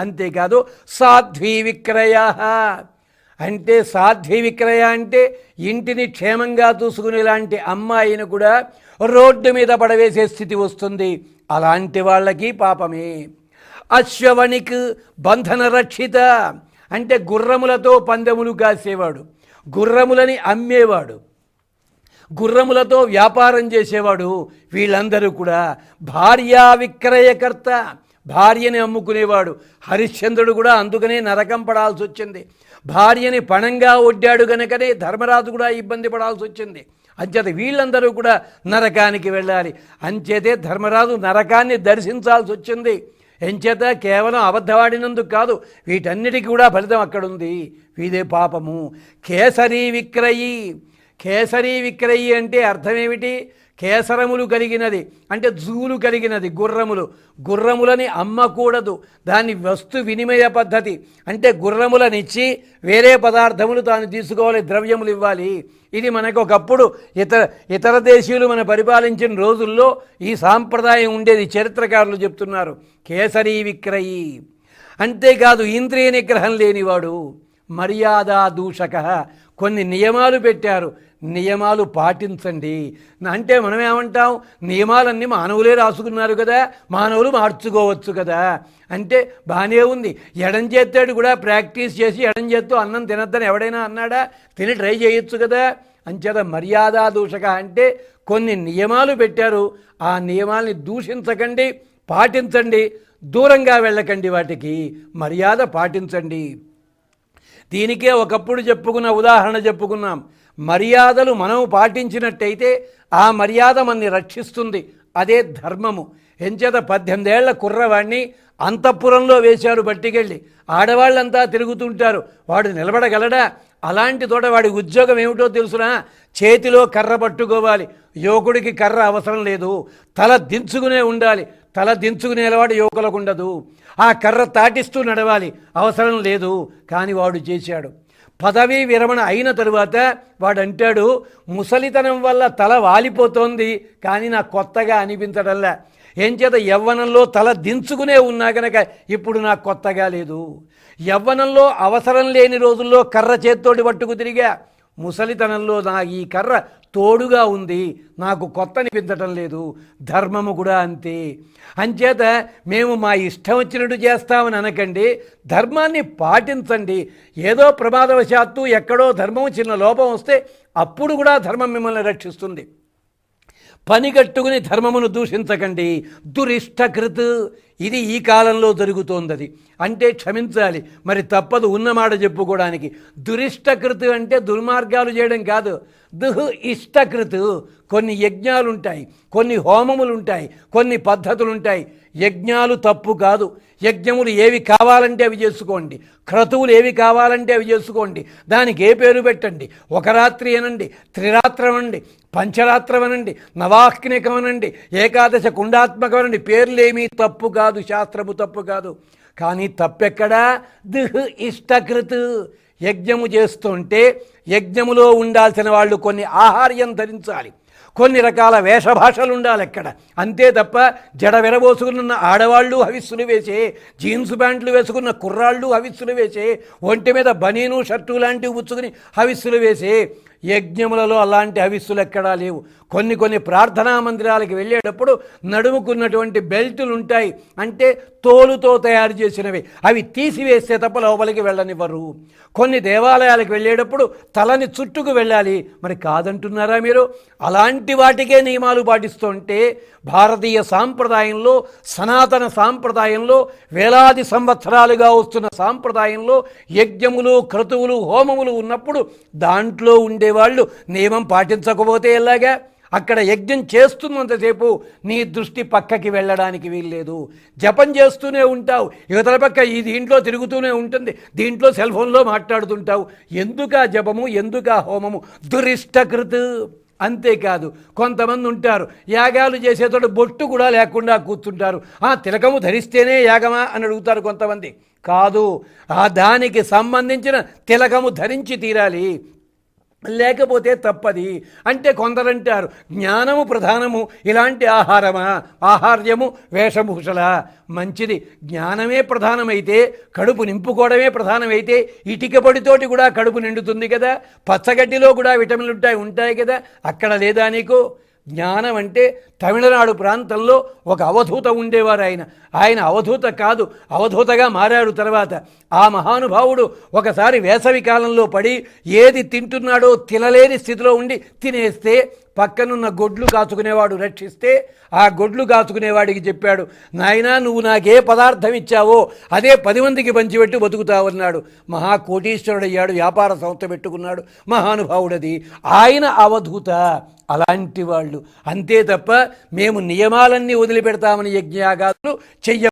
అంతేకాదు సాధ్వీ విక్రయ అంటే సాధ్వీ విక్రయ అంటే ఇంటిని క్షేమంగా చూసుకునేలాంటి అమ్మాయిని కూడా రోడ్డు మీద పడవేసే స్థితి వస్తుంది. అలాంటి వాళ్ళకి పాపమే. అశ్వవణిక్ బంధన రక్షిత అంటే గుర్రములతో పందెములు కాసేవాడు, గుర్రములని అమ్మేవాడు, గుర్రములతో వ్యాపారం చేసేవాడు, వీళ్ళందరూ కూడా భార్యా విక్రయకర్త, భార్యని అమ్ముకునేవాడు. హరిశ్చంద్రుడు కూడా అందుకనే నరకం పడాల్సి వచ్చింది. భార్యని పణంగా ఒడ్డాడు గనకనే ధర్మరాజు కూడా ఇబ్బంది పడాల్సి వచ్చింది. అంచేత వీళ్ళందరూ కూడా నరకానికి వెళ్ళాలి. అంచేతే ధర్మరాజు నరకాన్ని దర్శించాల్సి వచ్చింది. ఎంచేత కేవలం అబద్ధవాడినందుకు కాదు, వీటన్నిటికీ కూడా ఫలితం అక్కడుంది. వీదే పాపము. కేసరీ విక్రయి, కేసరీ విక్రయి అంటే అర్థమేమిటి? కేసరములు కలిగినది అంటే జూలు కలిగినది గుర్రములు, గుర్రములని అమ్మకూడదు. దాని వస్తు వినిమయ పద్ధతి అంటే గుర్రములనిచ్చి వేరే పదార్థములు తాను తీసుకోవాలి, ద్రవ్యములు ఇవ్వాలి. ఇది మనకు ఒకప్పుడు ఇతర దేశీయులు మన పరిపాలించిన రోజుల్లో ఈ సాంప్రదాయం ఉండేది, చరిత్రకారులు చెప్తున్నారు. కేసరీ విక్రయి. అంతేకాదు ఇంద్రియ నిగ్రహం లేనివాడు, మర్యాదా దూషక. కొన్ని నియమాలు పెట్టారు, నియమాలు పాటించండి అంటే మనం ఏమంటాం, నియమాలన్నీ మానవులే రాసుకున్నారు కదా, మానవులు మార్చుకోవచ్చు కదా అంటే బాగానే ఉంది. ఎడం చేత్తాడు కూడా ప్రాక్టీస్ చేసి ఎడం చేత్తో అన్నం తినద్దని ఎవడైనా అన్నాడా? తిని ట్రై చేయొచ్చు కదా. అంచేత మర్యాదా దూషక అంటే కొన్ని నియమాలు పెట్టారు, ఆ నియమాల్ని దూషించకండి, పాటించండి, దూరంగా వెళ్ళకండి, వాటికి మర్యాద పాటించండి. దీనికే ఒకప్పుడు చెప్పుకున్న ఉదాహరణ చెప్పుకున్నాం. మర్యాదలు మనం పాటించినట్టయితే ఆ మర్యాద మనని రక్షిస్తుంది, అదే ధర్మము. ఎంచేత 18 ఏళ్ల కుర్రవాడిని అంతఃపురంలో వేశారు పట్టుకెళ్ళి. ఆడవాళ్ళంతా తిరుగుతుంటారు, వాడు నిలబడగలడా? అలాంటి తోట వాడి ఉద్యోగం ఏమిటో తెలుసునా? చేతిలో కర్ర పట్టుకోవాలి. యువకుడికి కర్ర అవసరం లేదు, తల దించుకునే ఉండాలి. తల దించుకునే అలవాటు యువకులకు ఉండదు. ఆ కర్ర తాటిస్తూ నడవాలి, అవసరం లేదు. కానీ వాడు చేశాడు. పదవీ విరమణ అయిన తరువాత వాడు అంటాడు, ముసలితనం వల్ల తల వాలిపోతోంది కానీ నాకు కొత్తగా అనిపించడంలా. ఏం చేత యవ్వనంలో తల దించుకునే ఉన్నా గనక ఇప్పుడు నాకు కొత్తగా లేదు. యవ్వనంలో అవసరం లేని రోజుల్లో కర్ర చేత్తోటి పట్టుకు తిరిగా, ముసలితనంలో నా ఈ కర్ర తోడుగా ఉంది, నాకు కొత్త అనిపించటం లేదు. ధర్మము కూడా అంతే. అంచేత మేము మా ఇష్టం వచ్చినట్టు చేస్తామని అనకండి, ధర్మాన్ని పాటించండి. ఏదో ప్రమాదవశాత్తు ఎక్కడో ధర్మం చిన్న లోపం వస్తే అప్పుడు కూడా ధర్మం మిమ్మల్ని రక్షిస్తుంది. పని కట్టుకుని ధర్మమును దూషించకండి. దురిష్టకృత్ ఇది ఈ కాలంలో జరుగుతోంది. అంటే క్షమించాలి, మరి తప్పదు ఉన్నమాట చెప్పుకోవడానికి. దురిష్టకృత్ అంటే దుర్మార్గాలు చేయడం కాదు. దుహ్ ఇష్టకృత్ కొన్ని యజ్ఞాలుంటాయి, కొన్ని హోమములుంటాయి, కొన్ని పద్ధతులుంటాయి. యజ్ఞాలు తప్పు కాదు. యజ్ఞములు ఏవి కావాలంటే అవి చేసుకోండి, క్రతువులు ఏవి కావాలంటే అవి చేసుకోండి. దానికి ఏ పేరు పెట్టండి, ఒక రాత్రి అనండి, త్రిరాత్రం అనండి, పంచరాత్రం అనండి, నవాహ్నికం అనండి, ఏకాదశ కుండాత్మకం అనండి. పేర్లేమీ తప్పు కాదు, శాస్త్రము తప్పు కాదు. కానీ తప్పెక్కడా? దుహ్ ఇష్టకృత్. యజ్ఞము చేస్తుంటే యజ్ఞములో ఉండాల్సిన వాళ్ళు కొన్ని ఆహార్యం ధరించాలి, కొన్ని రకాల వేషభాషలు ఉండాలి అక్కడ. అంతే తప్ప జడ విరబోసుకున్న ఆడవాళ్ళు హవిస్సులు వేసే, జీన్స్ ప్యాంట్లు వేసుకున్న కుర్రాళ్ళు హవిస్సులు వేసే, ఒంటి మీద బనీను షర్టు లాంటివి పుచ్చుకుని హవిస్సులు వేసే, యజ్ఞములలో అలాంటి హవిస్సులు ఎక్కడా లేవు. కొన్ని ప్రార్థనా మందిరాలకు వెళ్ళేటప్పుడు నడుముకున్నటువంటి బెల్టులు ఉంటాయి, అంటే తోలుతో తయారు చేసినవి, అవి తీసివేస్తే తప్ప లోపలికి వెళ్ళనివ్వరు. కొన్ని దేవాలయాలకు వెళ్ళేటప్పుడు తలని చుట్టుకు వెళ్ళాలి, మరి కాదంటున్నారా మీరు? అలాంటి వాటికే నియమాలు పాటిస్తుంటే భారతీయ సాంప్రదాయంలో, సనాతన సాంప్రదాయంలో, వేలాది సంవత్సరాలుగా వస్తున్న సాంప్రదాయంలో యజ్ఞములు, క్రతువులు, హోమములు ఉన్నప్పుడు దాంట్లో ఉండేవాళ్ళు నియమం పాటించకపోతే ఎలాగా? అక్కడ యజ్ఞం చేస్తున్నంతసేపు నీ దృష్టి పక్కకి వెళ్ళడానికి వీల్లేదు. జపం చేస్తూనే ఉంటావు, యువతల పక్క ఈ దీంట్లో తిరుగుతూనే ఉంటుంది, దీంట్లో సెల్ ఫోన్లో మాట్లాడుతుంటావు. ఎందుకా జపము, ఎందుకా హోమము? దురిష్టకృత్. అంతేకాదు కొంతమంది ఉంటారు, యాగాలు చేసేటోడు బొట్టు కూడా లేకుండా కూర్చుంటారు. తిలకము ధరిస్తేనే యాగమా అని అడుగుతారు కొంతమంది. కాదు, దానికి సంబంధించిన తిలకము ధరించి తీరాలి. లేకపోతే తప్పది. అంటే కొందరంటారు జ్ఞానము ప్రధానము, ఇలాంటి ఆహార్యము వేషభూషల. మంచిది, జ్ఞానమే ప్రధానమైతే, కడుపు నింపుకోవడమే ప్రధానమైతే ఇటుక పొడితోటి కూడా కడుపు నిండుతుంది కదా, పచ్చగడ్డిలో కూడా విటమిన్లు ఉంటాయి కదా, అక్కడ లేదా నీకు? జ్ఞానం అంటే తమిళనాడు ప్రాంతంలో ఒక అవధూత ఉండేవారు. ఆయన అవధూత కాదు, అవధూతగా మారాడు తర్వాత. ఆ మహానుభావుడు ఒకసారి వేసవి కాలంలో పడి ఏది తింటున్నాడో తినలేని స్థితిలో ఉండి తినేస్తే పక్కనున్న గొడ్లు కాచుకునేవాడు రక్షిస్తే, ఆ గొడ్లు కాచుకునేవాడికి చెప్పాడు, నాయనా నువ్వు నాకే పదార్థం ఇచ్చావో అదే 10 మందికి పంచిపెట్టి బతుకుతావన్నాడు. మహాకోటీశ్వరుడయ్యాడు, వ్యాపార సంస్థ పెట్టుకున్నాడు, మహానుభావుడది. ఆయన అవధూత. అలాంటి వాళ్ళు అంతే తప్ప మేము నియమాలన్నీ వదిలిపెడతామని యజ్ఞయాగాదులు చెయ్య